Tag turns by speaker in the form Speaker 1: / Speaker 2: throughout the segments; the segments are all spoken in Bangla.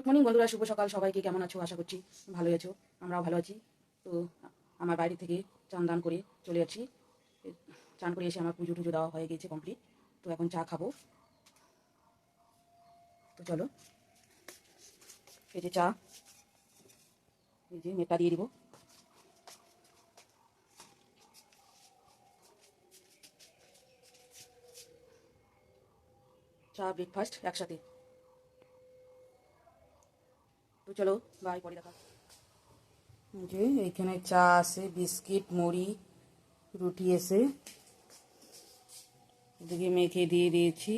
Speaker 1: গুড মর্নিং বন্ধুরা, শুভ সকাল। সবাইকে কেমন আছো? আশা করছি ভালোই আছো, আমরাও ভালো আছি। তো আমার বাড়ি থেকে চান দান করে চলে যাচ্ছি। চান করে এসে আমার পুজো টুজো দেওয়া হয়ে গেছে কমপ্লিট। তো এখন চা খাবো। তো চলো, এই যে চা, এই যে মেটা দিয়ে দিব। চা ব্রেকফাস্ট একসাথে। তো চলো, বাই, পরে দেখা। যে এইখানে চা আছে, বিস্কিট, মুড়ি, রুটি আছে, এদিকে মেখে দিয়ে দিয়েছি।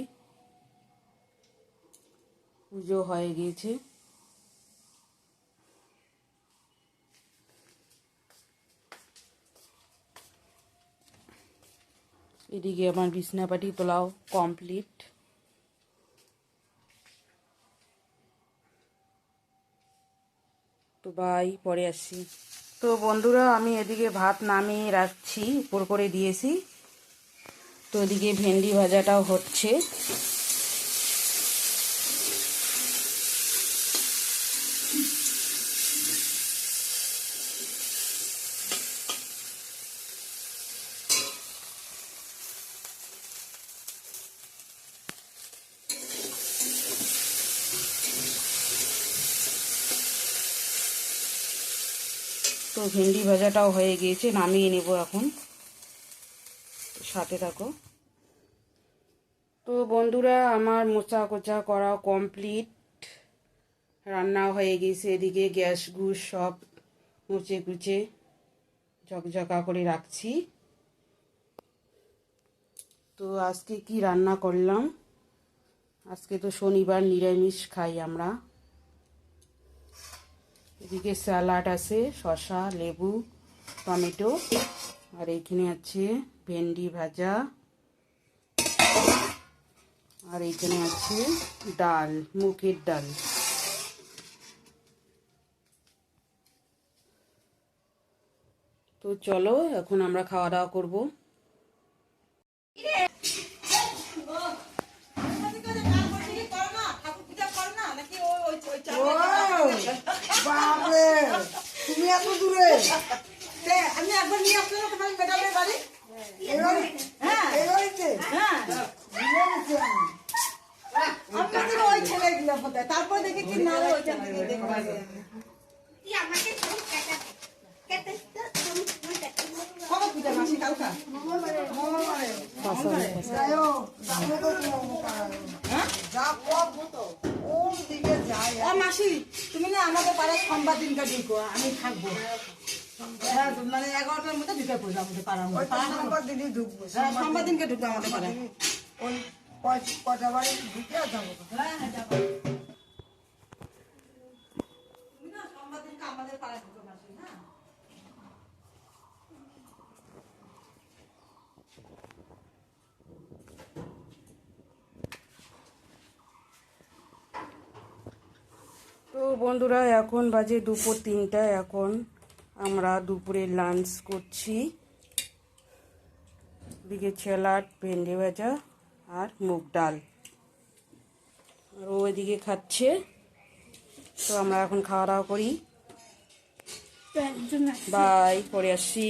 Speaker 1: পুজো হয়ে গিয়েছে। এদিকে আমার বিছনাপাটি তোলাও কমপ্লিট। তো বাই, পরে আসছি। তো বন্ধুরা, আমি এদিকে ভাত নামিয়ে রাখছি, উপর করে দিয়েছি। তো এদিকে ভেন্ডি ভাজাটাও হচ্ছে। তো ভেন্ডি ভাজাটাও হয়ে গিয়েছে, নামিয়ে নেব এখন। সাথে থাকো। তো বন্ধুরা, আমার মোচা কোচা করা কমপ্লিট, রান্না হয়ে গেছে। এদিকে গ্যাস গুস সব মুছে কুচে ঝকঝকা করে রাখছি। তো আজকে কি রান্না করলাম? আজকে তো শনিবার, নিরামিষ খাই আমরা। এদিকে স্যালাড আছে, শসা, লেবু, টমেটো, আর এইখানে আছে ভেন্ডি ভাজা, আর এইখানে আছে ডাল, মুগের ডাল। তো চলো, এখন আমরা খাওয়া দাওয়া করবো।
Speaker 2: বাপরে, তুমি এত দূরে? আমি একবার নিয়ে আসলো না তোমার ম্যাডামের বাড়ি। হ্যাঁ, এই বাড়িতে। হ্যাঁ, আমাদের ওই ছেলেগুলো কোথায়? তারপর দেখি কি না ওইটা থেকে দেখবা। কবে পূজা মাসি? কালকা? মঙ্গলবারে। ও মাসি, তুমি না আমাদের পাড়ায় সোমবার দিনটা ঢুকো, আমি থাকবো। মানে 11টার মধ্যে ঢুকে পড়বো আমাদের পাড়ার মধ্যে। সোমবার দিনই ঢুকবো, সোমবার দিনকে ঢুকবো আমাদের পাড়ায়। ওই কটা বাড়ি ঢুকে যাবো। হ্যাঁ হ্যাঁ, যাবো। তুমি না সোমবার দিনকে আমাদের পাড়ায় ঢুকো মাসি, হ্যাঁ।
Speaker 1: তো বন্ধুরা, এখন বাজে দুপুর 3টা। এখন আমরা দুপুরে লাঞ্চ করছি। দিকে স্যালাড, ভেন্ডি ভাজা আর মুগ ডাল, আর ও এদিকে খাচ্ছে। তো আমরা এখন খাওয়া দাওয়া করি। বাই, পরে আসছি।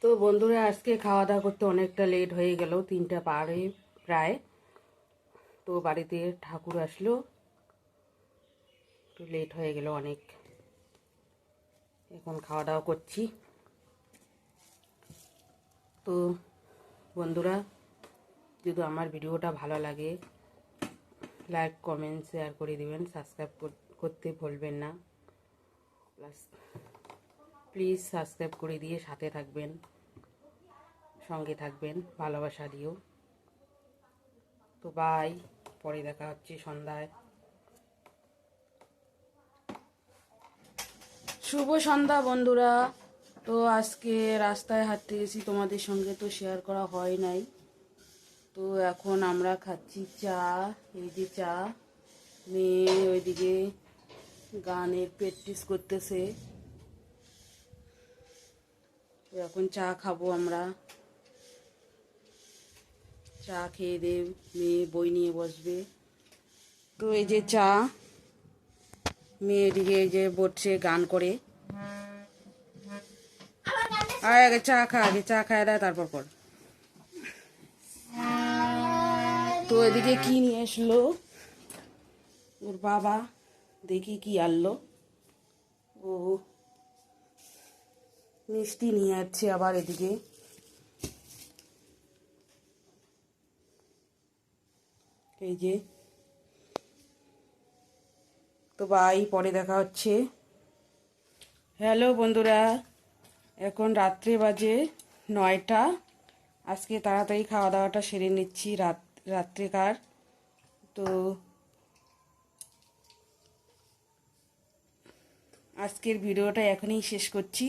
Speaker 1: তো বন্ধুরা, আজকে খাওয়া দাওয়া করতে অনেকটা লেট হয়ে গেল, 3টা পারে প্রায়। তো বাড়িতে ঠাকুর আসলো, তো লেট হয়ে গেল অনেক। এখন খাওয়া দাওয়া করছি। তো বন্ধুরা, যদি আমার ভিডিওটা ভালো লাগে, লাইক, কমেন্ট, শেয়ার করে দিবেন। সাবস্ক্রাইব করতে ভুলবেন না। প্লিজ সাবস্ক্রাইব করে দিয়ে সাথে থাকবেন, সঙ্গে থাকবেন, ভালোবাসা দিও। তো বাই, পরে দেখা হচ্ছে সন্ধ্যায়। শুভ সন্ধ্যা বন্ধুরা। তো আজকে রাস্তায় হাঁটতে গেছি, তোমাদের সঙ্গে তো শেয়ার করা হয় নাই। তো এখন আমরা খাচ্ছি চা। এই যে চা, মেয়ে ওইদিকে গানের প্র্যাকটিস করতেছে। এখন চা খাবো আমরা। চা খেয়ে দে মেয়ে বই নিয়ে বসবে। তো এই যে চা, মেয়ে এদিকে এই যে বসছে গান করে। আগে চা খা, আগে চা খায় দেয় তারপর কর। তো এদিকে কি নিয়ে আসলো ওর বাবা, দেখি কি আনলো। ও মিষ্টি নিয়ে যাচ্ছে আবার এদিকে। এই যে, তো বাই, পরে দেখা হচ্ছে। হ্যালো বন্ধুরা, এখন রাত্রে বাজে 9টা। আজকে তাড়াতাড়ি খাওয়া দাওয়াটা সেরে নিচ্ছি রাত্রেকার। তো আজকের ভিডিওটা এখনই শেষ করছি।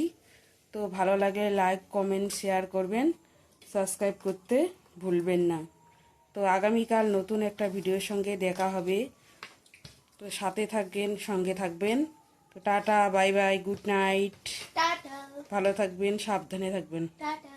Speaker 1: তো ভালো লাগলে লাইক, কমেন্ট, শেয়ার করবেন, সাবস্ক্রাইব করতে ভুলবেন না। তো আগামীকাল নতুন একটা ভিডিওর সঙ্গে দেখা হবে। তো সাথে থাকবেন, সঙ্গে থাকবেন। তো tata, bye bye, good night.
Speaker 3: Tata
Speaker 1: ভালো থাকবেন, সাবধানে থাকবেন।
Speaker 3: টাটা।